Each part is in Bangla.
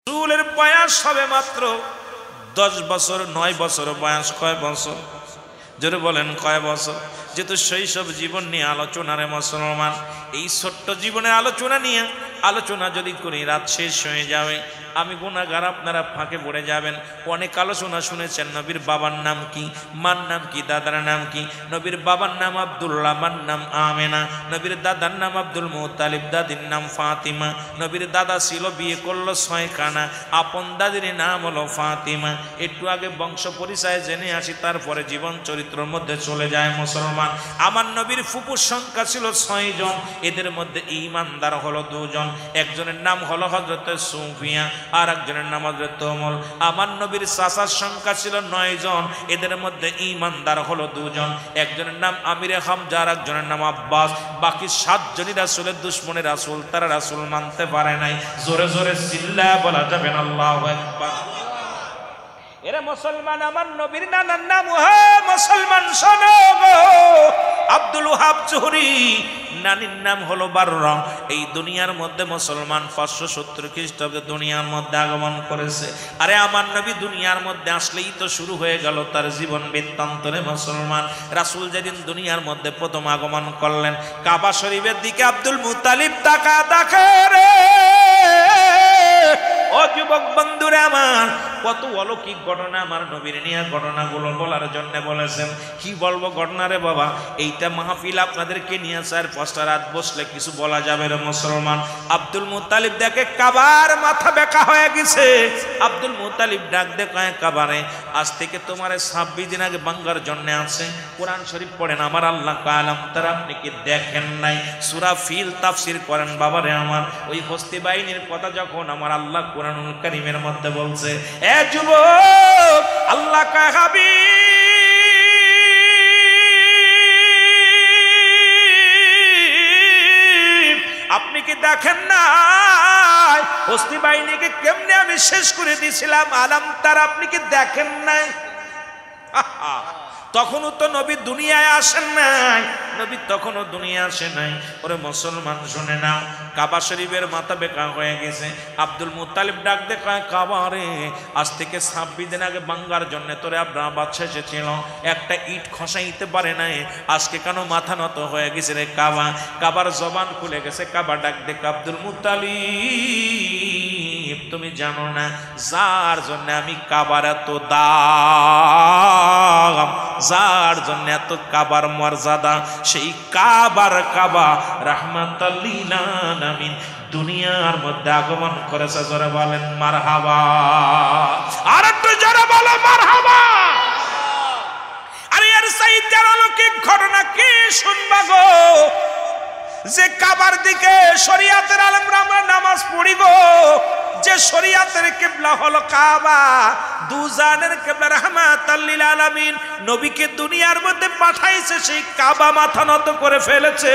রাসূলের বয়স হবে মাত্র 10 বছর 9 বছর বয়স। কয় বছর? জোরে বলেন কয় বছর? যেহেতু শৈশব জীবন নিয়ে আলোচনা রে মুসলমান, এই ছোট্ট জীবনের আলোচনা নিয়ে আলোচনা যদি করি রাত শেষ হয়ে যাবে, আমি গুনাহগার, আপনারা ফাঁকে পড়ে যাবেন। অনেক আলোচনা শুনেছেন নবীর বাবার নাম কি, মার নাম কি, দাদার নাম কি। নবীর বাবার নাম আব্দুল্লাহ, মার নাম আমেনা। নবীর দাদার নাম আব্দুল মুত্তালিব, দাদির নাম ফাতিমা। নবীর দাদা ছিল, বিয়ে করলো 6 খানা, আপন দাদির নাম হলো ফাতিমা। একটু আগে বংশ পরিচয় জেনে আসি, তারপরে জীবন চরিত্রের মধ্যে চলে যায় মুসলমান। আমার নবীর ফুপুর সংখ্যা ছিল 6 জন, এদের মধ্যে ঈমানদার হলো 2 জন। একজনের নাম হলো হযরত সুফিয়া, আর একজনের নাম হযরত ওমর। আমার নবীর চাচার সংখ্যা ছিল 9 জন, এদের মধ্যে ঈমানদার হলো 2 জন। একজনের নাম আমিরে হামজা, আর একজনের নাম আব্বাস। বাকি 7 জনই রাসূলের দুশমনের রাসূল, তারা রাসূল মানতে পারে নাই। জোরে জোরে চিল্লায়া বলা যাবে না আল্লাহু আকবার। এরা মুসলমান, আমার নবীর নানার নাম মুসলমান শোনো গো আব্দুল ওয়াহাব জোহরি, নানির নাম হলো বাররা। এই দুনিয়ার মধ্যে মুসলমান 570 খ্রিস্টাব্দে দুনিয়ার মধ্যে আগমন করেছে। আরে আমার নবী দুনিয়ার মধ্যে আসলেই তো শুরু হয়ে গেল তার জীবন বৃত্তান্তরে মুসলমান। রাসূল যেদিন দুনিয়ার মধ্যে প্রথম আগমন করলেন, কাবা শরীফের দিকে আব্দুল মুত্তালিব তাকা রে। ও যুবক বন্ধুরা আমার, কত অলৌকিক ঘটনা আমার নবীর নিয়ে ঘটনাগুলো বলার জন্য বলেছেন। কি বলবো ঘটনা রে বাবা, এইটা মাহফিল আপনাদেরকে নিয়ে 4-5টা রাত বসলে কিছু বলা যাবে রে মুসলমান। আব্দুল মুত্তালিব দেখে কাবার মাথা বেঁকা হয়ে গেছে। আব্দুল মুত্তালিব ডাক দেখায় কাবারে, আজ থেকে তোমার 26 দিন আগে বাঙ্গার জন্য আছে। কোরআন শরীফ পড়েন, আমার আল্লাহ কালাম তারা আপনি কি দেখেন নাই? সূরা ফিল তাফসীর করেন বাবারে আমার। ওই হস্তি বাহিনীর কথা যখন আমার আল্লাহ কোরআনুল কারীমের মধ্যে বলছে, এ যুবক আল্লাহ কা হাবিব, আপনি কি দেখেন না হস্তি বাহিনীকে কেমনে আমি শেষ করে দিয়েছিলাম? আলাম তার, আপনি কি দেখেন নাই? তখনও তো নবী দুনিয়ায় আসেন নাই, নবী তখনও দুনিয়া আসে নাই। ওরে মুসলমান শুনে নাও, কাবা শরীফের মাথা বেঁকা হয়ে গেছে। আব্দুল মুত্তালিব ডাক দেখায়, কাবা রে, আজ থেকে 26 দিন আগে বাঙ্গার জন্য তোরে আব্রাহা বাদশা এসেছিল, একটা ইট খসাইতে পারে নাই, আজকে কেন মাথা নত হয়ে গেছে রে কাবা? কাবার জবান খুলে গেছে। কাবা ডাক দেখ, আব্দুল মুত্তালিব তুমি জানো না যার জন্য আমি কাবার এত দাম, যার জন্য এত কাবার মর্যাদা, সেই কাবার কাবা রাহমাতাল লিল আলামিন দুনিয়ার মধ্যে আগমন করেছে। জোরে বলেন মারহাবা, আর একটু জোরে বলো মারহাবা। আরে এর চাইতে অলৌকিক ঘটনা কি শুনবা গো, যে কাবার দিকে শরিয়াতের আলেমরা আমরা নামাজ পড়ি গো, যে শরিয়াতের কিবলা হলো কাবা, দুজানের কিবলা রাহমাতাল লিল আলামিন নবীকে দুনিয়ার মধ্যে পাঠাইছে, সেই কাবা মাথা নত করে ফেলেছে।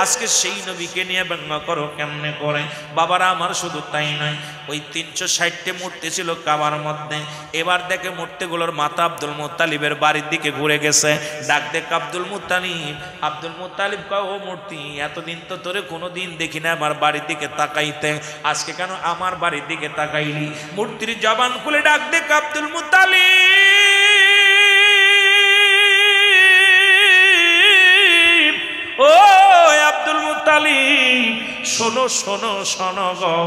আজকে সেই নবীকে নিয়ে ব্যঙ্গ করো কেমনে করে? বাবারা আমার, শুধু তাই নয়, ওই 360টি মূর্তি ছিল কাবার মধ্যে। এবার দেখে মূর্তিগুলোর মাথা আব্দুল মুত্তালিবের বাড়ির দিকে ঘুরে গেছে। ডাক দেখ আব্দুল মুত্তালিব, আব্দুল মুত্তালিব কয়, ও মূর্তি, এতদিন তো তোরে কোনোদিন দেখি না আমার বাড়ির দিকে তাকাইতে, আজকে কেন আমার বাড়ির দিকে তাকাইলি? মূর্তির জবান খুলে ডাক দেখ আব্দুল মুত্তালিব, ও আব্দুল মুত্তালিব, শোনো শোনো শোনো গো।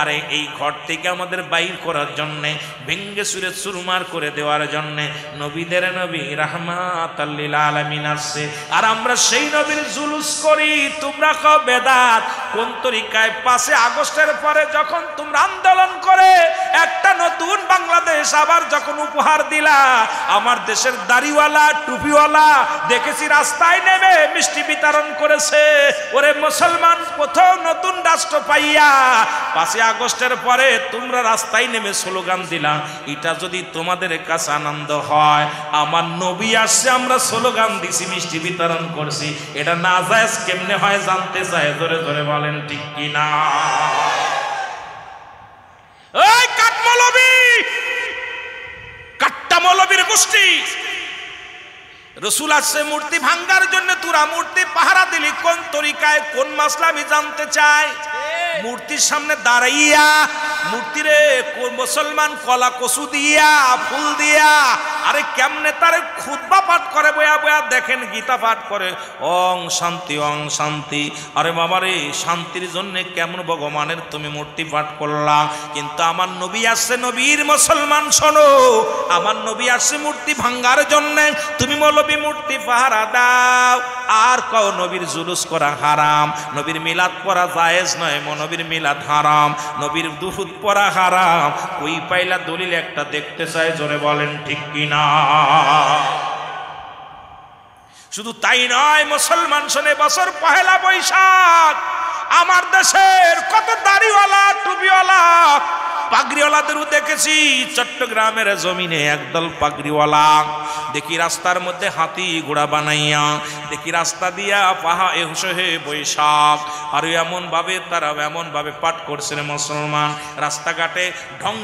আরে এই ঘর থেকে আমাদের বাইর করার জন্যে, ভেঙ্গে সুরে চুরমার করে দেওয়ার জন্যে নবীদের নবী রাহমাতাল লিল আলামিন আসছে, আর আমরা সেই নবীর জুলুস করি। তোমরা কও বেদাত, কোন তরিকায়? 5 আগস্টের পরে যখন তোমরা আন্দোলন করে একটা নতুন বাংলাদেশ আবার যখন উপহার দিলা, আমার দেশের দাড়িওয়ালা টুপিওয়ালা দেখেছি রাস্তায় নেমে মিষ্টি বিতরণ করেছে। ওরে মুসলমান, প্রথম নতুন রাষ্ট্র পাইয়া 5 আগস্টের পরে তোমরা রাস্তায় নেমে স্লোগান দিলা, এটা যদি তোমাদের কাছে আনন্দ হয়, আমার নবী আসছে, আমরা স্লোগান দিছি, মিষ্টি বিতরণ করছি, এটা নাজায়েজ কেমনে হয় জানতে চায়? ধরে ধরে বলেন ঠিক কিনা? ওই কাঠমৌলবী, কাট্টা মৌলবীর গোষ্ঠী, রসুল আসছে মূর্তি ভাঙ্গার জন্য, তোরা মূর্তি পাহারা দিলি কোন তরিকায়, কোন মাসলা? আমি জানতে চাই। মূর্তির সামনে দাঁড়াইয়া মূর্তিরে মুসলমান কলা কচু দিয়া ফুল দিয়া আরে কেমনে তারে খুতবা পাঠ করে বয়া বয়া দেখেন গীতা পাঠ করে ওং শান্তি। আরে বাবা রে শান্তির জন্য কেমন ভগবানের তুমি মূর্তি পাঠ করলা, কিন্তু আমার নবী আসছে নবীর মুসলমান শোনো, আমার নবী আসছে মূর্তি ভাঙ্গার জন্য, তুমি মৌলবী মূর্তি পাহারা দাও। আর কও নবীর জুলুস করা হারাম, নবীর মিলাদ পড়া জায়েজ নয়, নবীর মিলাদ হারাম, নবীর দুরূদ পড়া হারাম। ওই পাইলা দলিল একটা দেখতে চাই, জোরে বলেন ঠিক কিনা? শুধু তাই নয়, মুসলমান শোনে বছর পহেলা বৈশাখ আমার দেশের কত দাড়িওয়ালা টুপিওয়ালা পাগড়িওয়ালাদেরও দেখেছি। চট্টগ্রামের জমিনে একদল পাগড়িওয়ালা দেখি রাস্তার মধ্যে হাতি ঘোড়া বানাইয়া, দেখি রাস্তা দিয়া পাহা এসে বৈশাখ, আর এমন ভাবে পাঠ করছে মুসলমান, রাস্তাঘাটে রং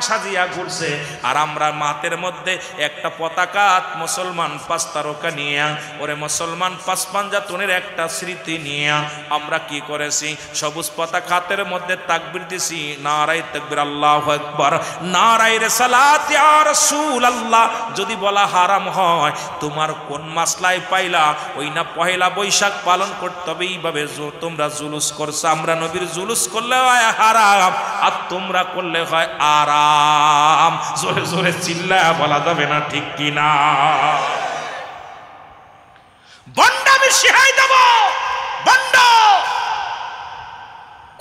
সাজিয়া ঘুরছে। আর আমরা মাতের মধ্যে একটা পতাকা মুসলমান 5 তারকা নিয়ে, ওরে মুসলমান 5 পাঞ্জাতনের একটা স্মৃতি নিয়ে আমরা কি করেছি, সবুজ পতাকা হাতের মধ্যে তাকবীর দিছি, নারায়ে তাকবীর, আল্লাহু আকবার, নারায়ে রিসালাত ইয়া রাসূলুল্লাহ। যদি বলা হারাম হয়, তোমার কোন মাসলায় পাইলা ওই না পহেলা বৈশাখ পালন করতে হবে এইভাবে তোমরা জুলুস করছো। আমরা নবীর জুলুস করলে হয় হারাম, আর তোমরা করলে হয় আরাম। জোরে জোরে চিল্লায়া বলা যাবে না ঠিক কিনা? বন্ড আমি শিখাই দেব, বন্ড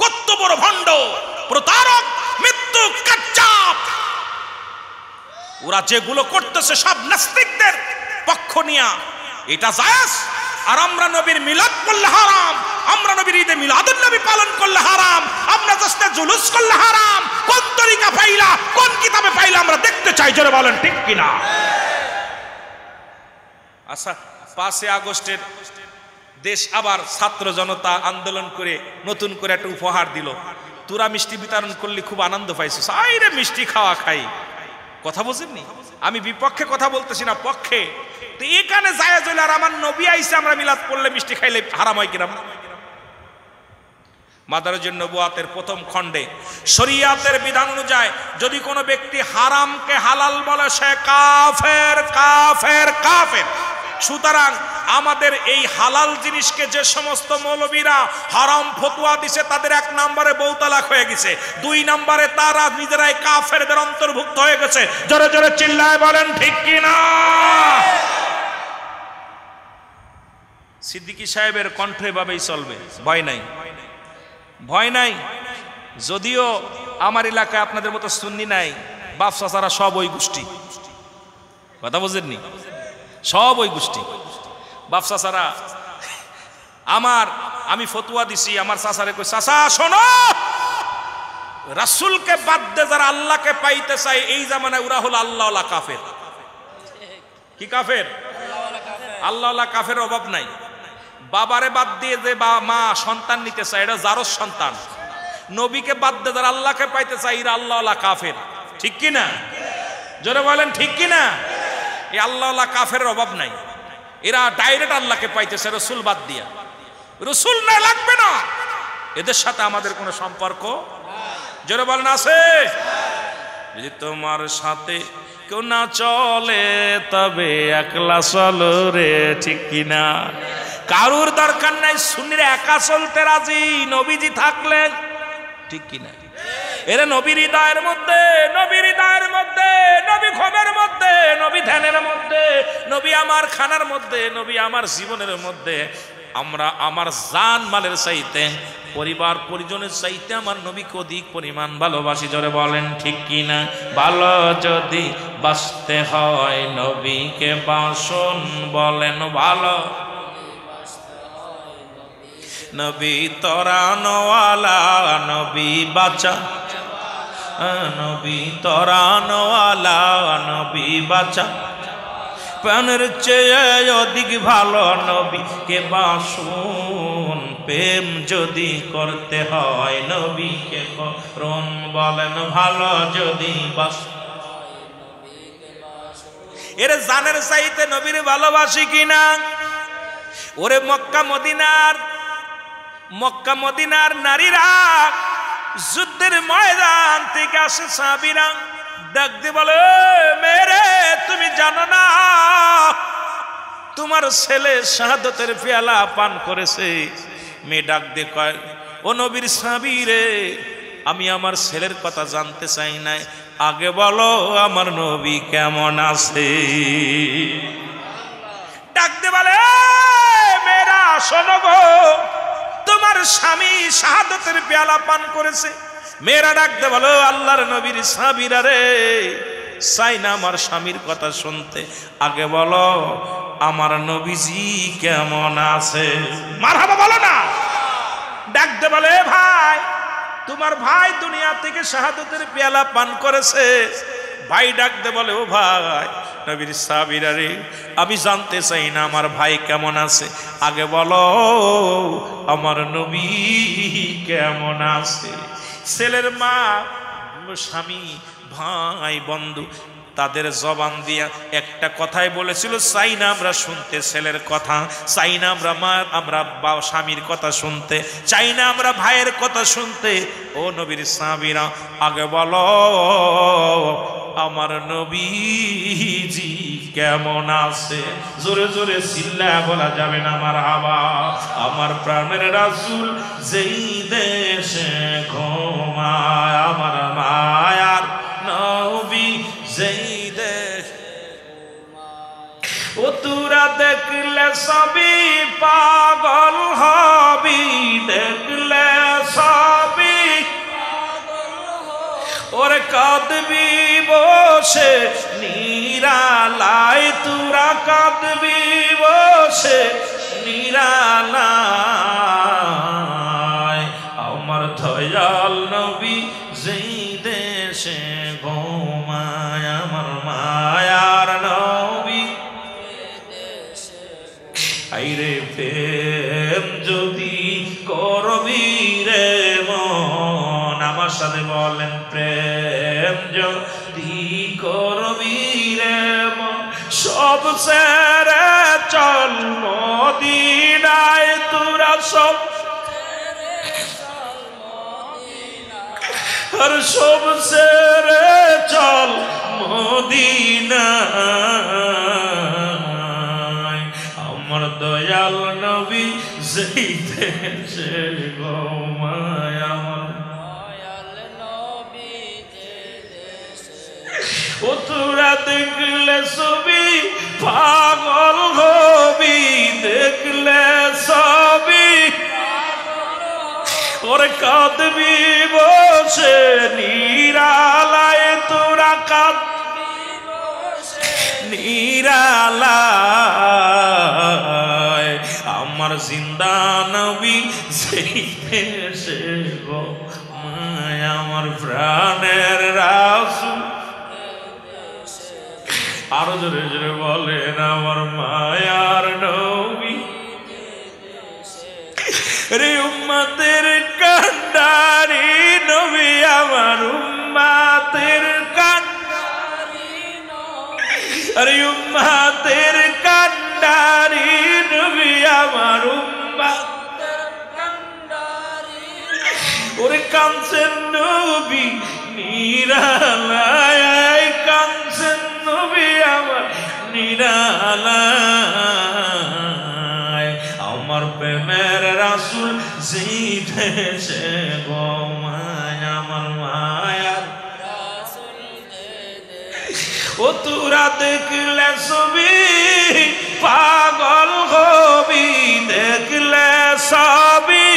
কত বড় ভণ্ড, প্রতারক, মৃত্যু কাচ্চাপ। ওরা যেগুলো করতেছে সব নাস্তিকদের পক্ষ নিয়া, এটা জায়েজ। আর আমরা নবীর মিলাদ করলে হারাম, আমরা নবীর ঈদে মিলাদুন নবী পালন করলে হারাম, আমরা দশটা জুলুস করলে হারাম। কোন তরিকা পাইলা, কোন কিতাবে পাইলা আমরা দেখতে চাই, জোরে বলেন ঠিক কিনা? আচ্ছা, 5 আগস্টের দেশ আবার ছাত্র জনতা আন্দোলন করে নতুন করে একটা উপহার দিল, তুরা মিষ্টি বিতরণ করলে খুব আনন্দ পাইছো। আইরে মিষ্টি খাওয়া খাই, কথা বুঝেননি? আমি বিপক্ষে কথা বলতেছি না, পক্ষে। তো এখানে জায়েজ হইলে, আর আমার নবী আইসা আমরা মিলাদ পড়লে মিষ্টি খাইলে হারাম হয় কিনা? মাদারুন নবুয়াতের প্রথম খণ্ডে শরীয়তের বিধান অনুযায়ী যদি কোনো ব্যক্তি হারামকে হালাল বলে, সে কাফের, কাফের, কাফের। সুতরাং আমাদের এই হালাল জিনিসকে যে সমস্ত মৌলবীরা হারাম ফতোয়া দিছে, তাদের 1 নম্বরে বউ তালাক হয়ে গেছে, 2 নম্বরে তারা নিজেরাই কাফেরদের অন্তর্ভুক্ত হয়ে গেছে। জোরে জোরে চিল্লায় বলেন ঠিক কিনা? সিদ্দিকী সাহেবের কণ্ঠ এভাবেই চলবে, ভয় নাই, ভয় নাই। যদিও আমার এলাকায় আপনাদের মতো সুন্নি নাই, বাপ চাচারা সব ওই গোষ্ঠী, কথা বুঝেননি? সব ওই গোষ্ঠী বাপ চাচারা। আমি ফতুয়া দিছি, আমার চাচারে কই, চাচা শোনো, রাসূলকে বাদ দিয়ে যারা আল্লাহকে পাইতে চায় এই জামানায় ওরা হলো আল্লাহওয়ালা কাফের। কি কাফের? আল্লাহওয়ালা কাফের অভাব নাই। বাবারে বাদ দিয়ে যে মা সন্তান নিতে চায়, এটা জারজ সন্তান। নবীকে বাদ দিয়ে যারা আল্লাহকে পাইতে চায় এরা আল্লাহওয়ালা কাফের, ঠিক কিনা? জোরে বলেন ঠিক কিনা? এই আল্লাহওয়ালা কাফের অভাব নাই, এরা ডাইরেক্ট আল্লাহকে পাইতেছে রসুল বাদ দিয়া। রসুল না লাগবে না, এদের সাথে আমাদের কোনো সম্পর্ক। জোরে বলেন আছে? যদি তোমার সাথে কেউ না চলে তবে একলা চলো রে, ঠিক কিনা? কারুর দরকার নাই, সুন্নিরা একা চলতে রাজি নবীজি থাকলেন, ঠিক কিনা? এরা নবীর হৃদয়ের মধ্যে, নবীর হৃদয়ের মধ্যে, নবী ঘুমের মধ্যে, নবী ধ্যানের মধ্যে, নবী আমার খানার মধ্যে, নবী আমার জীবনের মধ্যে। আমরা আমার জান মালের চাইতে, পরিবার পরিজনের চাইতে আমার নবীকে অধিক পরিমাণ ভালোবাসি। জোরে বলেন ঠিক কিনা? ভালো যদি বাঁচতে হয় নবীকে বাসন, বলেন ভালো নবী তরানওয়ালা, নবী বাঁচা, নবী তরানওয়ালা, নবী বাঁচা, প্রাণের চেয়ে অধিক ভালো নবীকে বাসন। প্রেম যদি করতে হয় নবীকে করুন, বলেন ভালো যদি এর জানের চাইতে নবীর ভালোবাসি কিনা? ওরে মক্কা মদিনার নারীরা যুদ্ধের ময়দান থেকে আসে সাহাবীরা, ডাক দিয়ে বলে, মেরে তুমি জানো না তোমার ছেলে শাহাদাতের পেয়ালা পান করেছে? মেয়ে ডাক দিয়ে কয়, ও নবীর সাহাবী রে, আমি আমার ছেলের কথা জানতে চাই না, আগে বলো আমার নবী কেমন আছে। ডাক দিয়ে বলে, মেয়েরা শোনো গো, তোমার স্বামী শাহাদাতের পেয়ালা পান করেছে। মেয়েরা ডাক দিয়ে বলো, আল্লাহর নবীর সাহাবীরা রে, চাই না আমার স্বামীর কথা শুনতে, আগে বলো আমার নবীজি কেমন আছে। মারহাবা বলো না। ডাক দিয়ে বলে, ভাই তোমার ভাই দুনিয়া থেকে শাহাদাতের পেয়ালা পান করেছে। ভাই ডাক দিয়ে বলে, ও ভাই নবীর সাহাবীরা রে, আমি জানতে চাই না আমার ভাই কেমন আছে, আগে বলো আমার নবী কেমন আছে। ছেলের মা, স্বামী, ভাই, বন্ধু তাদের জবান দিয়া একটা কথাই বলেছিল, চাই না আমরা শুনতে ছেলের কথা, চাই না আমরা স্বামীর কথা শুনতে, চাই না আমরা ভাইয়ের কথা শুনতে। ও নবীর সাহাবীরা, আগে বলো আমার নবীজি কেমন আছে। জোরে জোরে চিল্লায়া বলা যাবে না মারহাবা। আমার প্রাণের রাসূল যেই দেশে ঘুমায়, আমার মায়ার নবী যেই দেশে, ও তোরা দেখলে সবই পাগল হবি, দেখলে সবই ওরে কাঁদবি বসে নিরালায়, তোরা কাঁদবি বসে নিরালায়, আমার দয়াল নবী যেই দেশে ঘুমায়, আমার মায়ার নবী। আইরে প্রেম যদি করবি রে মন, আমার সাথে বলেন, প্রেম যদি করবি রে মন, সব ছেড়ে চল মদিনায়, তোরা সব আর সব ছেড়ে চল মদিনায়, আমার দয়াল নবী যেই দেশে ঘুমায়, আমার দয়াল নবী যে দেশে। ও তোরা দেখলে ছবি পাগল হবি, দেখলে ছবি ওরে কাঁদবি বসে নিরালায়, তোরা কাঁদবি বসে নিরালায়, আমার জিন্দা নবী যেই দেশে ঘুমায়, আমার প্রাণের রাসূল। আরো জোরে জোরে বলেন, আমার মায়ার নবী রে, উম্মতের কান্ডারি নবী, আমার উম্মতের কান্ডারি নবী, আরে উম্মতের কান্ডারি নবী, আমার উম্মতের কান্ডারি, ওরে কাঁদছেন নবী নিরালায়, কাঁদছেন নবী আমার নিরালায়, আমার প্রেমের রাসূল যেই দেশে ঘুমায়, আমার মায়ার রাসূল যে দেশে। ও তোরা দেখলে ছবি পাগল হবি, দেখলে ছবি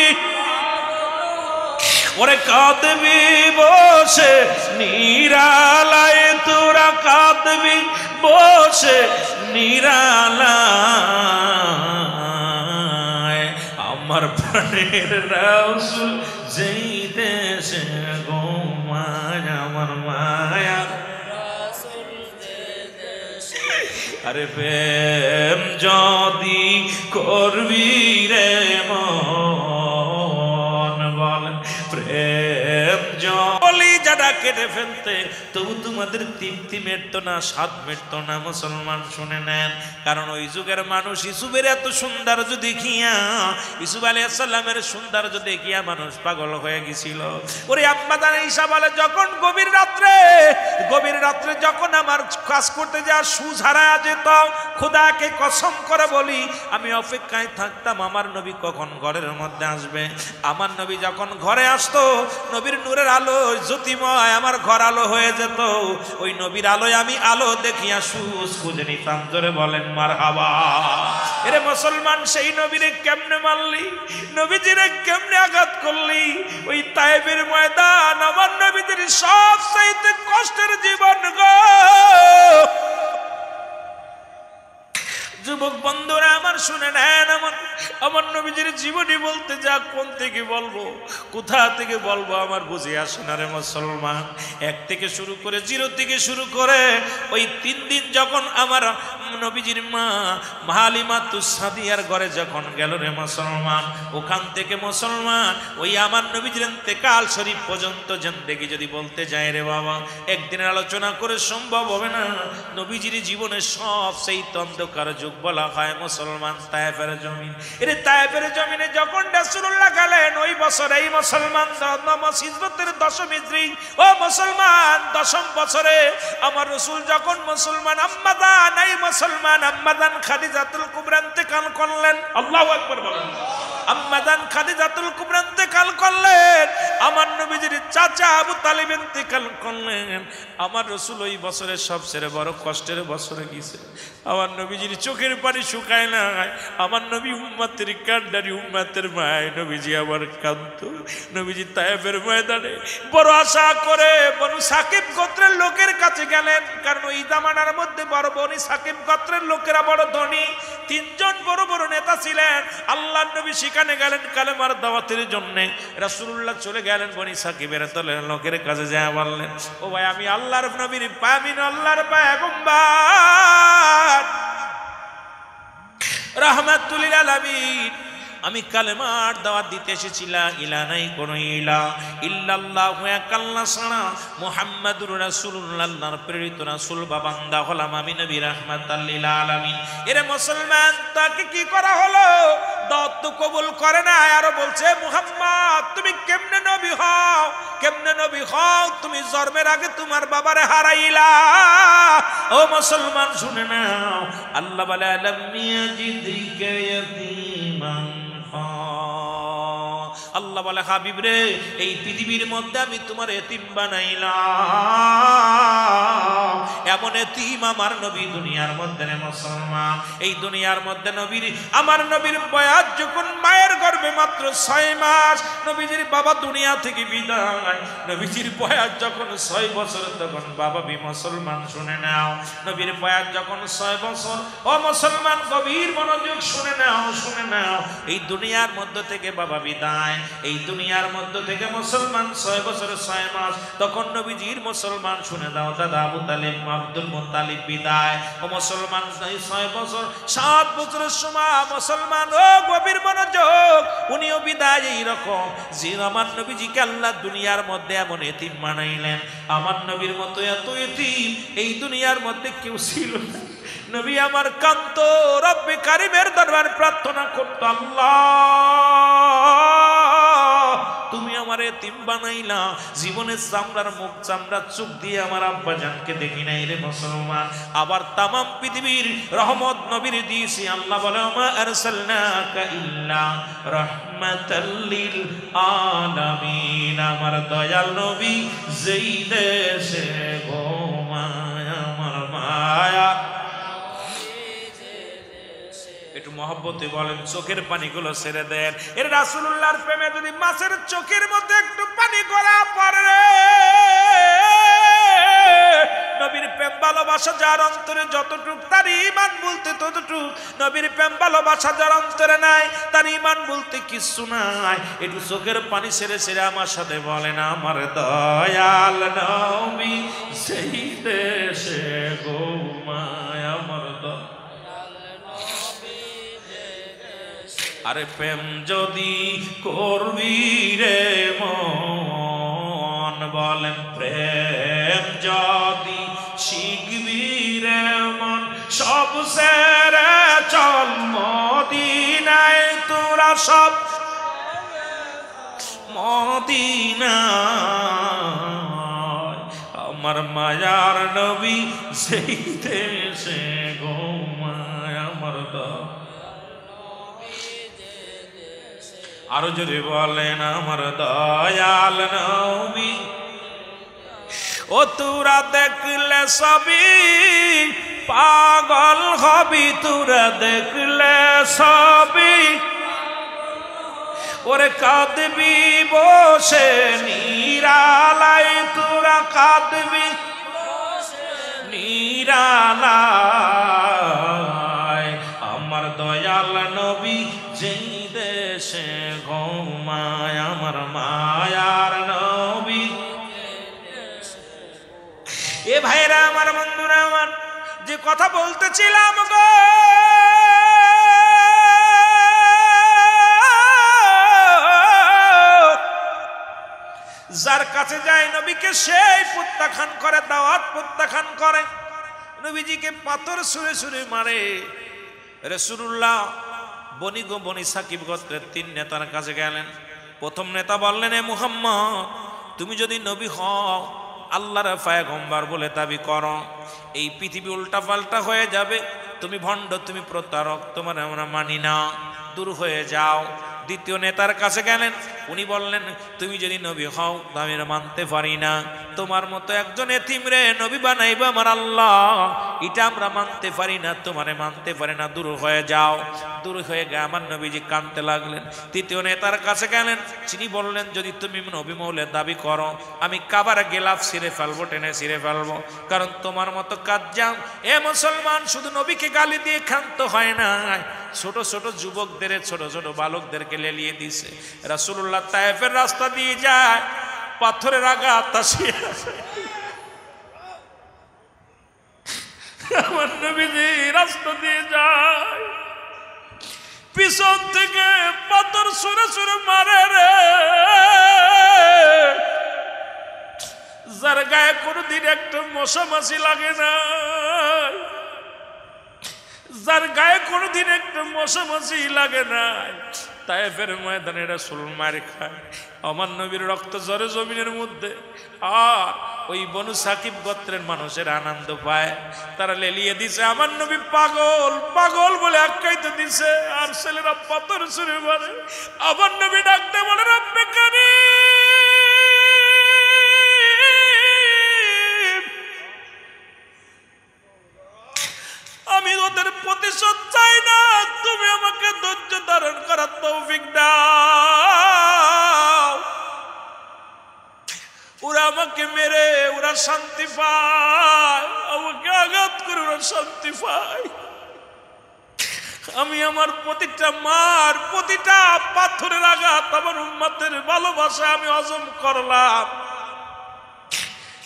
ওরে কাঁদবি বসে নিরালায়, তোরা কাঁদবি বসে নিরালায়, আমার প্রাণের রাসূল যেই দেশে ঘুমায়, আমার মায়ার রাসূল যে দেশে। আরে প্রেম যদি করবি রে মন, বল প্রেম যদি কেটে ফেলতে, তবু তোমাদের তৃপ্তি মেটতো না, স্বাদ মেটতো না। মুসলমান শুনে নেন, কারণ ওই যুগের মানুষ ইউসুফের এত সৌন্দর্য দেখিয়া, ইউসুফ আলাইহিস সালামের সৌন্দর্য দেখিয়া মানুষ পাগল হয়ে গেছিল। ওরে আম্মা জান ঈসা বলে, যখন গভীর রাত্রে যখন আমার কাজ করতে যা সুজ হারায়া যেত, খোদাকে কসম করে বলি আমি অপেক্ষায় থাকতাম আমার নবী কখন ঘরের মধ্যে আসবে। আমার নবী যখন ঘরে আসতো, নবীর নূরের আলো জ্যোতিময় আমার ঘর আলো হয়ে যেত। ওই নবীর আলোয় আমি আলো দেখিয়া সুজ খুঁজে নিতাম। জোরে বলেন মারহাবা। এরে মুসলমান, সেই নবীরে কেমনে মারলি, নবীজিরে কেমনে আঘাত করলি? ওই তায়েবের ময়দান আমার নবীজির সবচাইতে কষ্টের জীবন গো। যুবক বন্ধুরা আমার শুনে নেন, আমার নবীজির জীবনী বলতে যা কোন থেকে বলবো, কোথা থেকে বলবো আমার বুঝে আসে না রে মুসলমান। এক থেকে শুরু করে, জিরো থেকে শুরু করে ওই 3 দিন যখন আমার নবীজির মা হালিমাতুস সাদিয়ার ঘরে যখন গেল রে মুসলমান, ওখান থেকে মুসলমান ওই আমার নবীজির ইন্তেকাল শরীফ পর্যন্ত জিন্দেগি যদি বলতে যায় রে বাবা, একদিনের আলোচনা করে সম্ভব হবে না। নবীজির জীবনের সবচেয়ে অন্ধকার যুগ বলা হয় মুসলমান তায়েফের জমিন। এর তায়েফের জমিনে যখন রাসূলুল্লাহ গেলেন, ওই বছর এই মুসলমান হিজরতের 10ম হিজরি, ও মুসলমান 10ম বছরে আমার রাসূল যখন মুসলমান আম্মাদান এই মুসলমান আম্মাদান খাদিজাতুল কুবরা ইন্তেকাল করলেন। আল্লাহু আকবার বলেন। আম্মাদান খাদিজাতুল কুবরা ইন্তেকাল করলেন, আমার নবীজির চাচা আবু তালিব ইন্তেকাল করলেন। আমার রাসূল ওই বছরের সবচেয়ে বড় কষ্টের বছরে গেছে। আমার নবীজির চোখের পানি শুকায় না। আমার নবী উম্মতের কান্ডারি, উম্মতের মায় নবীজি আবার কান্ত। নবীজি তায়েফের ময়দানে বড় আশা করে বনু সাকিব গোত্রের লোকের কাছে গেলেন, কারণ ওই জামানার মধ্যে বড় বনি সাকিব গোত্রের লোকেরা বড় ধনী। 3 জন বড় বড় নেতা ছিলেন। আল্লাহর নবী সেখানে গেলেন কালেমার দাওয়াতের জন্য। রাসূলুল্লাহ চলে গেলেন বনি সাকিবের দলের লোকের কাছে, যায় বললেন, ও ভাই আমি আল্লাহর নবীর পামিন, আল্লাহর পয়গম্বর রাহমাতুল লিল আলামিন, আমি কালেমার দাওয়াত দিতে এসেছিলাম। ইলা নাই কোন ইলা ইল্লাল্লাহু এক আল্লাহ ছাড়া, মুহাম্মাদুর রাসূলুল্লাহ আল্লাহর প্রেরিত রাসূল বা বান্দা হলাম আমি নবী রাহমাতাল লিল আলামিন। এরে মুসলমান, তাকে কি করা হলো? দাওয়াত তো কবুল করে না, আরো বলছে মুহাম্মদ তুমি কেমনে নবী হও, কেমনে নবী হও? তুমি জন্মের আগে তোমার বাবারে হারাইলা। ও মুসলমান শুনে নাও, আল্লাহ বলে আলাম ইয়াজিদিকা ইয়াতীমান, আল্লাহ বলে হাবিব রে, এই পৃথিবীর মধ্যে আমি তোমার এতিম বানাইলাম। এমন এতিম আমার নবী দুনিয়ার মধ্যে রে মুসলমান। এই দুনিয়ার মধ্যে নবীর, আমার নবীর বয়স যখন মায়ের গর্ভে মাত্র 6 মাস, নবীজির বাবা দুনিয়া থেকে বিদায়। নবীজির বয়স যখন 6 বছর, তখন বাবা মুসলমান শুনে নাও, নবীর বয়স যখন 6 বছর, ও মুসলমান গভীর মনোযোগ শুনে নাও, শুনে নাও। এই দুনিয়ার মধ্য থেকে বাবা বিদায়, এই দুনিয়ার মধ্য থেকে মুসলমান 6 বছর 6 মাস, তখন নবীজির মুসলমান শুনে দাও দাদা আবু তালিব আব্দুল মুত্তালিব বিদায়। ও মুসলমান 6 বছর 7 বছরের সময় মুসলমান, ও গভীর মনোযোগ, উনিও বিদায়। এইরকম যে আমার নবীজিকে আল্লাহ দুনিয়ার মধ্যে এমন এতিম বানাইলেন, আমার নবীর মতো এত এতিম এই দুনিয়ার মধ্যে কেউ ছিল না। নবী আমার কান্ত রব্বে কারিমের দরবারে প্রার্থনা করত, আল্লাহ তুমি আমার এতিম বানাইলা, জীবনের চামড়ার মুখ চামড়া চোখ দিয়ে আমার আব্বা জানকে দেখি নাই রে মুসলমান। আবার তামাম পৃথিবীর রহমত নবীর দিয়েছি। আল্লাহ বলে মা আরসালনাকা ইল্লা রাহমাতাল লিল আলামিন, আমার দয়াল নবী যেই দেশে ঘুমায় আমার মায়া। একটু মহব্বতে বলেন, চোখের পানিগুলো ছেড়ে দেন। এর রাসূলুল্লাহর প্রেমে যদি মাছের চোখের মধ্যে একটু পানি গড়া পড়ে, নবীর প্রেম ভালোবাসা যার অন্তরে যতটুক, তার ঈমান বলতে ততটুক। নবীর প্রেম ভালোবাসা যার অন্তরে নাই, তার ঈমান বলতে কিছু নাই। একটু চোখের পানি ছেড়ে ছেড়ে আমার সাথে বলেন, আমার দয়াল নবী সেই দেশে ঘুমায় আমার দয়াল। আরে প্রেম যদি করবি রে মন, বলেন প্রেম যদি শিখবি রে মন সব সেরে চল মদিনায় তোরা সব মদিনায় আমার মায়ার নবী সেই দেশে ঘুমায় আমার আরো জোরে বলেন আমার দয়াল নবী ও তোরা দেখলে সবই পাগল হবি তোরা দেখলে সবই ওরে কাঁদবি বসে নিরালায় তোরা কাঁদবি নিরালায় আমার দয়াল নবী যেই দেশে ঘুমায় আমার মায়ার নবী এ ভাইরা আমার বন্ধুরা আমার যে কথা বলতেছিলাম গো যার কাছে যায় নবীকে সেই প্রত্যাখ্যান করে দাওয়াত প্রত্যাখ্যান করে নবীজিকে পাথর ছুঁড়ে ছুঁড়ে মারে রাসূলুল্লাহ বনি সাকিব গোত্রের 3 নেতার কাছে গেলেন প্রথম নেতা বললেন এ মুহাম্মদ তুমি যদি নবী হও আল্লাহর পয়গম্বর বলে দাবি করো এই পৃথিবী উল্টাপাল্টা হয়ে যাবে তুমি ভণ্ড তুমি প্রতারক তোমার আমরা মানি না দূর হয়ে যাও দ্বিতীয় নেতার কাছে গেলেন উনি বললেন তুমি যদি নবী হও আমি মানতে পারি না তোমার মতো একজন এতিম রে নবী বানাইবে আমার আল্লাহ এটা আমরা মানতে পারি না তোমারে মানতে পারি না দূর হয়ে যাও দূর হয়ে গিয়ে আমার নবীজি কাঁদতে লাগলেন তৃতীয় নেতার কাছে গেলেন তিনি বললেন যদি তুমি নবী মৌলের দাবি করো আমি কাবার গেলাফ ছিঁড়ে ফেলবো টেনে ছিঁড়ে ফেলবো কারণ তোমার মতো কাজ যাও এ মুসলমান শুধু নবীকে গালি দিয়ে ক্ষান্ত হয় না ছোট ছোট যুবকদের ছোট ছোট বালকদেরকে লেলিয়ে দিছে রাসূলুল্লাহ তায়েফের রাস্তা দিয়ে যায় পাথরের আঘাত আসে আমার নবীজি রাস্তা দিয়ে যায় পিছন থেকে পাথর ছুঁড়ে ছুঁড়ে মারে রে যার গায়ে কোনোদিন একটা মশা মাছি লাগে না যার গায়ে কোনোদিন একটা মশা মাছি লাগে না তায়েফের ময়দানে রাসূল মার খায় আমার নবীর রক্ত ঝরে জমিনের মধ্যে আর ওই বনু সাকিব গোত্রের মানুষের আনন্দ পায় তারা লেলিয়ে দিছে আমার নবী পাগল পাগল বলে আখ্যায়িত দিছে আর ছেলেরা পাথর ছুঁড়ে মারে আমার নবী ডাকতে বলে রব্বে কারীম আমি ওদের প্রতিশোধ চাই না তুমি আমাকে ধৈর্য ধারণ করার তৌফিক দাও ওরা আমাকে মেরে ওরা শান্তি পায় আমাকে আঘাত করে ওরা শান্তি পায় আমি আমার প্রতিটা মার প্রতিটা পাথরের আঘাত আমার উম্মতের ভালোবাসা আমি হজম করলাম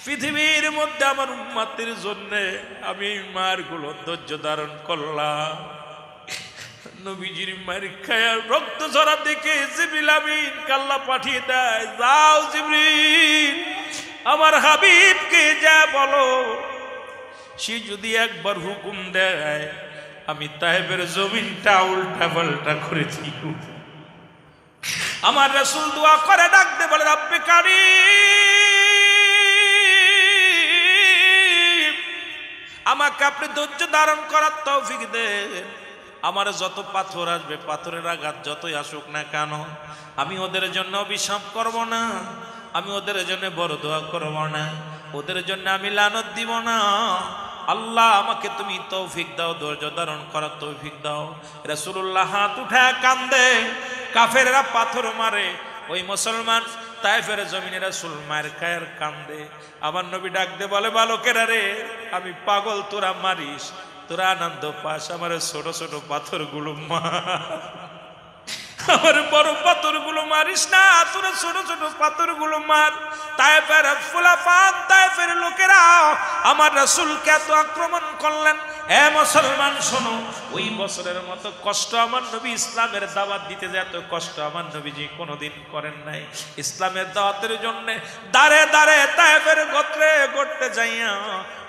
পৃথিবীর মধ্যে আমার উম্মতের জন্য আমি মারগুলো ধৈর্য ধারণ করলাম নবীজির মার খায় রক্ত ঝরা দেখে জিবরিল আমিন আল্লাহ পাঠিয়ে দেয় যাও জিবরিল আমার হাবিবকে যা বলো সে যদি একবার হুকুম দেয় আমি তায়েফের জমিনটা উল্টা পাল্টা করে দিব আমার রাসূল দোয়া করে ডাকতে বলে রব্বে কারীম আমাকে আপনি ধৈর্য ধারণ করার তৌফিক দেন আমার যত পাথর আসবে পাথরের আঘাত যতই আসুক না কেন আমি ওদের জন্য অভিশাপ করব না আমি ওদের জন্য বড় দোয়া করব না ওদের জন্য আমি লানত দিব না আল্লাহ আমাকে তুমি তৌফিক দাও ধৈর্য ধারণ করার তৌফিক দাও রাসূলুল্লাহ হাত উঠায় কান্দে কাফেররা পাথর মারে ওই মুসলমান তায়েফের জমিনে রাসূল মার খায়ের কান্দে আমার নবী ডাক দে বলে বালকেরা রে আমি পাগল তোরা মারিস তোরা আনন্দ পাস আমার ছোট ছোট পাথরগুলো মার আমার বড় পাথরগুলো মারিস না তোরা ছোট ছোট পাথরগুলো মার তায়েফের ফুলাফান তায়েফের লোকেরা আমার রাসূলকে এত আক্রমণ করলেন এ মুসলমান শোনো, ওই বছরের মতো কষ্ট আমার নবী ইসলামের দাওয়াত দিতে যে এত কষ্ট আমার নবীজি কোনোদিন করেন নাই। ইসলামের দাওয়াতের জন্য দাঁড়ে দাঁড়ে তায়েফের গোত্রে গোত্রে যাইয়া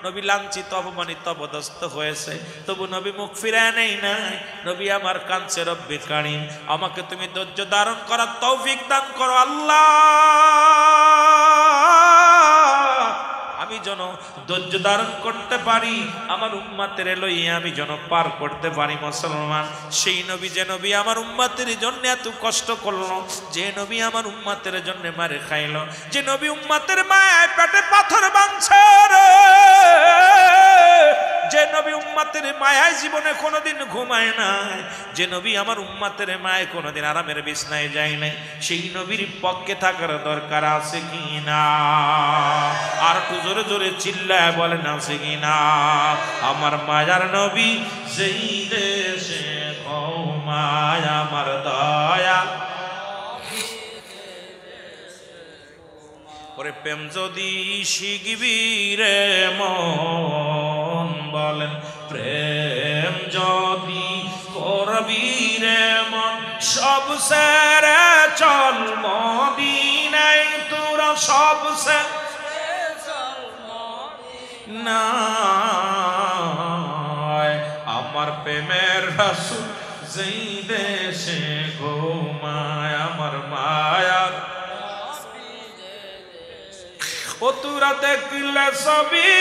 নবী লাঞ্ছিত অপমানিত অপদস্থ হয়েছে, তবু নবী মুখ ফিরায় নেই নাই। নবী আমার কাঁদছে, রব্বি কারীম আমাকে তুমি ধৈর্য ধারণ করার তৌফিক দান করো আল্লাহ, আমি যেন ধৈর্য ধারণ করতে পারি, আমার উম্মতের লইয়া আমি যেন পার করতে পারি। মুসলমান, সেই নবী যে নবী আমার উম্মতের জন্য এত কষ্ট করলো, যে নবী আমার উম্মতের জন্য মারে খাইলো, যে নবী উম্মতের মায়ের পেটে পাথর বাঁধছে রে, যে নবী উম্মতের মায়ায় জীবনে কোনোদিন ঘুমায় নাই, যে নবী আমার উম্মতের মায় কোনোদিন আরামের বিছনায় যায় নাই, সেই নবীর পক্ষে থাকার দরকার আছে কি না? আর একটু জোরে জোরে চিল্লায় বলেন আছে কি না? আমার মায়ার নবী যেই দেশে ঘুমায় আমার দয়া, ওরে প্রেম যদি শিখবি রে মন, বলেন প্রেম যদি করবি রে মন, সব সেরে চল মদিনায় তোরা, সব সে না আমার প্রেমের রাসূল যেই দেশে ঘুমায় আমার মায়ার, ও তোরা দেখলে সবই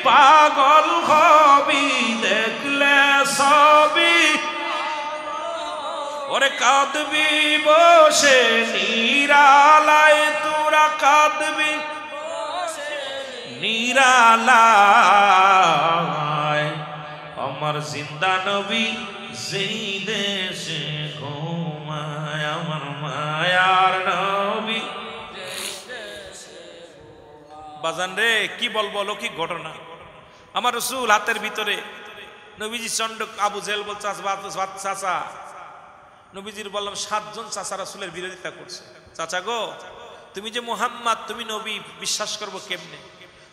পাগল হবি, দেখলে সবই ওরে কাঁদবি বসে নিরালায়, তোরা কাঁদবি নিরালায় আমার জিন্দা নবী যেই দেশে ঘুমায় আমার মায়ার নবী। বাজান রে, কি বলবো অলৌকিক ঘটনা। আমার রাসূল হাতের ভিতরে নবীজি চন্ড, আবু জেহেল বলছে চাচা, নবীজির বললাম 7 জন চাচা রাসূলের বিরোধিতা করছে। চাচা গো, তুমি যে মুহাম্মদ, তুমি নবী, বিশ্বাস করবো কেমনে?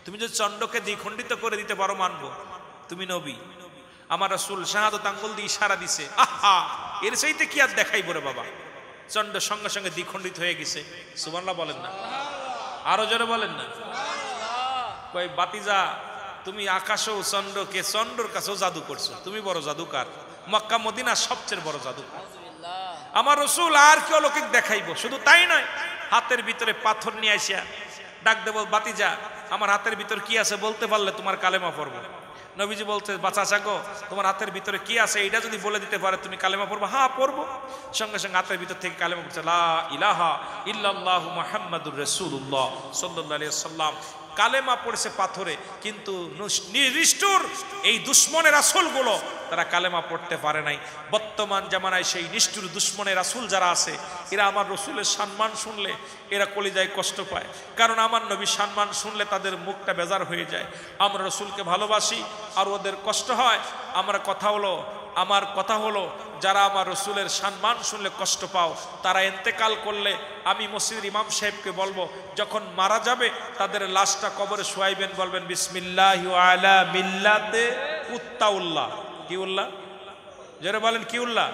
তুমি যে চন্ডকে দ্বিখণ্ডিত করে দিতে পারো মানবো, তুমি নবী। আমার রাসূল শাহাদাত আঙ্গুল দিয়ে ইশারা দিছে, আহা এর চাইতে কি আর দেখাইবো রে বাবা। চন্ড সঙ্গে সঙ্গে দ্বিখণ্ডিত হয়ে গেছে। সুবহানাল্লাহ বলেন না, আরো জোরে বলেন না। কই বাতিজা, তুমি আকাশও চন্দ্রকে, চন্দ্রর কাছেও জাদু করছো, তুমি বড় জাদুকার, মক্কা মদিনা সবচেয়ে বড় জাদুকার। আমার রাসূল আর কি অলৌকিক দেখাইবো? শুধু তাই নয়, হাতের ভিতরে পাথর নিয়ে আসিয়া ডাক দেব, বাতিজা আমার হাতের ভিতর কি আছে বলতে পারলে তোমার কালেমা পড়বো। নবীজি বলতে, বাচ্চা গো তোমার হাতের ভিতরে কি আছে এইটা যদি বলে দিতে পারে তুমি কালেমা পড়বো? হ্যাঁ পড়বো। সঙ্গে সঙ্গে হাতের ভিতর থেকে কালেমা পড়ছে, লা ইলাহা ইল্লাল্লাহু মুহাম্মাদুর রাসূলুল্লাহ সাল্লাল্লাহু আলাইহি ওয়াসাল্লাম। কালেমা পড়েছে পাথরে, কিন্তু নিষ্ঠুর এই দুশ্মনের রাসূলগুলো তারা কালেমা পড়তে পারে নাই। বর্তমান জামানায় সেই নিষ্ঠুর দুশ্মনের রাসূল যারা আছে, এরা আমার রাসূলের সম্মান শুনলে এরা কলিজায় কষ্ট পায়, কারণ আমার নবী সম্মান শুনলে তাদের মুখটা বেজার হয়ে যায়। আমরা রাসূলকে ভালোবাসি আর ওদের কষ্ট হয়। আমার কথা হলো যারা আমার রাসূলের সম্মান শুনলে কষ্ট পাও, তারা ইন্তেকাল করলে আমি মসজিদের ইমাম সাহেবকে বলবো, যখন মারা যাবে তাদের লাশটা কবরে শোয়াইবেন, বলবেন বিসমিল্লাহি ওয়া আলা মিল্লাতে কুত্তাউল্লাহ। কি উল্লাহ? যারা বলেন কি উল্লাহ?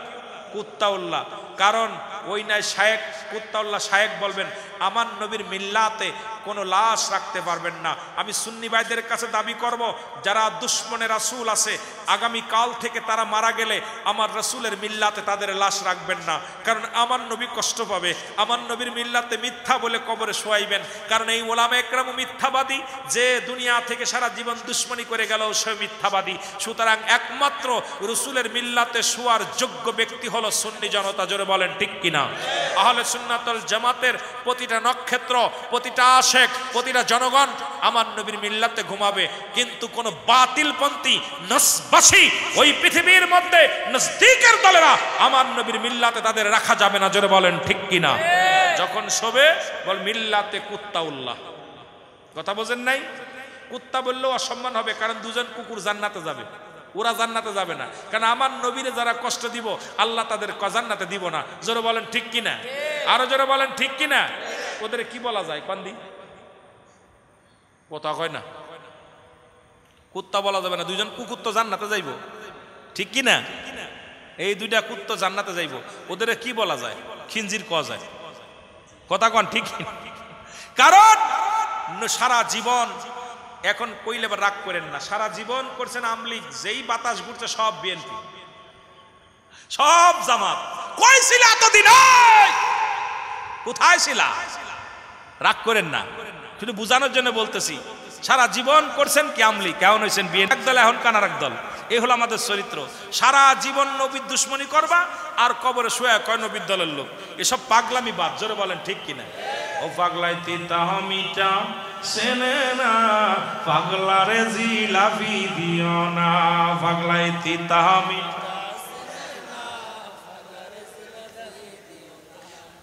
কুত্তাউল্লাহ। কারণ ওই নাই শায়েক, কুত্তাউল্লাহ শায়েক বলবেন আমার নবীর মিল্লাতে কোনো লাশ রাখতে পারবেন না। আমি সুন্নি ভাইদের কাছে দাবি করব, যারা দুশ্মনের রাসূল আছে আগামী কাল থেকে তারা মারা গেলে আমার রাসূলের মিল্লাতে তাদের লাশ রাখবেন না, কারণ আমার নবী কষ্ট পাবে। আমার নবীর মিল্লাতে মিথ্যা বলে কবরে শোয়াইবেন, কারণ এই ওলামা একরাম মিথ্যাবাদী, যে দুনিয়া থেকে সারা জীবন দুশ্মনী করে গেল সে মিথ্যাবাদী। সুতরাং একমাত্র রাসূলের মিল্লাতে শোয়ার যোগ্য ব্যক্তি হলো সুন্নি জনতা। জোরে বলেন ঠিক কিনা? আহলে সুন্নাত ওয়াল জামাতের প্রতিটা নক্ষত্র, প্রতিটা আশেক, প্রতিটা জনগণ আমার নবীর মিল্লাতে ঘুমাবে, কিন্তু কোন বাতিলপন্থী নসবাসী ওই পৃথিবীর মধ্যে নজদিকের দলেরা আমার নবীর মিল্লাতে তাদের রাখা যাবে না। জোরে বলেন ঠিক কিনা? যখন শোবে বল মিল্লাতে কুত্তাউল্লাহ। কথা বোঝেন নাই? কুত্তা বললেও অসম্মান হবে, কারণ দুজন কুকুর জান্নাতে যাবে, ওরা জান্নাতে যাবে না, কারণ আমার নবীরে যারা কষ্ট দিব আল্লাহ তাদের জান্নাতে দিব না। জোরে বলেন ঠিক কিনা? আরো জোরে বলেন ঠিক কিনা? ওদের কি বলা যায়? কান্দি কথা কয় না, কুত্তা বলা যাবে না, দুইজন কুকুর তো জান্নাতে যাইব, ঠিক কি না? এই দুইটা কুত্তা জান্নাতে যাইব, ওদের কি বলা যায়? খিনজির কওয়া যায়, কথা কন ঠিক কি? কারণ সারা জীবন, এখন কইলে বা রাগ করেন না, সারা জীবন করছেন আমলিগ, যেই বাতাস ঘুরছে সব বিএনপি, সব জামাত। কই ছিল এতদিন? কোথায় ছিল? রাগ করেন না, শুধু বুঝানোর জন্য বলতেছি। সারা জীবন করছেন কি আমলিগ, কেমন হয়েছেন বিএনপি দল, এখন কানার এক দল। এই হলো আমাদের চরিত্র। সারা জীবন নবীর দুশ্মনী করবা আর কবরে শুয়ে কয় নবীর দলের লোক। এসব পাগলামি বাদ, জোরে বলেন ঠিক কিনা? ও পাগলাই তিতা মিটা সেনে না, পাগলারে জিলাপি দিও না, পাগলাই তিতা মিটা।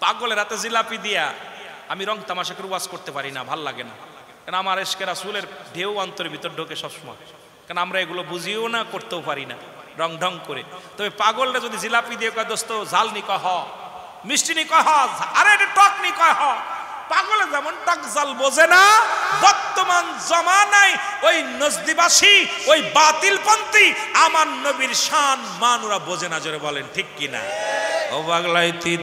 পাগলের রাতে জিলাপি দিয়া আমি রং তামাশা করে ওয়াজ করতে পারি না, ভাল লাগে না। কারণ আমার এশকে রাসূলের ঢেউ অন্তরের ভিতর ঢোকে সবসময়, কারণ আমরা এগুলো বুঝিও না, করতেও পারি না রং ঢং করে। তবে পাগলটা যদি জিলাপি দিয়ে কয় দোস্ত ঝাল নি কহ, মিষ্টি নি কহ, আরে এটা টক নি কহ, পাগলে যেমন টক ঝাল বোঝে না, বর্তমান জমানায় ওই নজদিবাসী, ওই বাতিলপন্থী আমার নবীর শান মান ওরা বোঝে না, জোরে বলেন ঠিক কিনা? ও পাগলাই